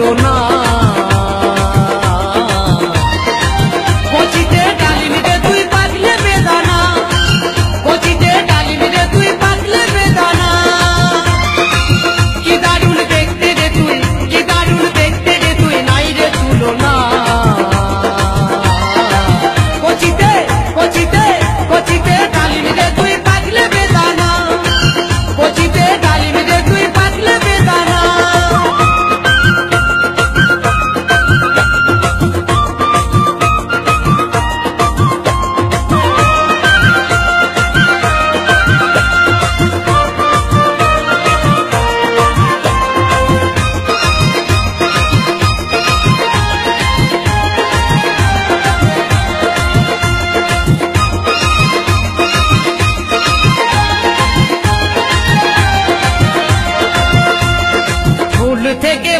তুলনা। কচিতে ডালিম রে তুই পাকলে বেদানা, কচিতে ডালিম রে তুই পাকলে বেদানা। কি দারুণ দেখতে রে তুই, কি দারুণ দেখতে রে তুই, নাই রে তুলনা। কচিতে কচিতে কচিতে ডালিম রে তুই পাকলে বেদানা, কচিতে ডালিম রে তুই পাকলে বেদানা। ফুল থেকে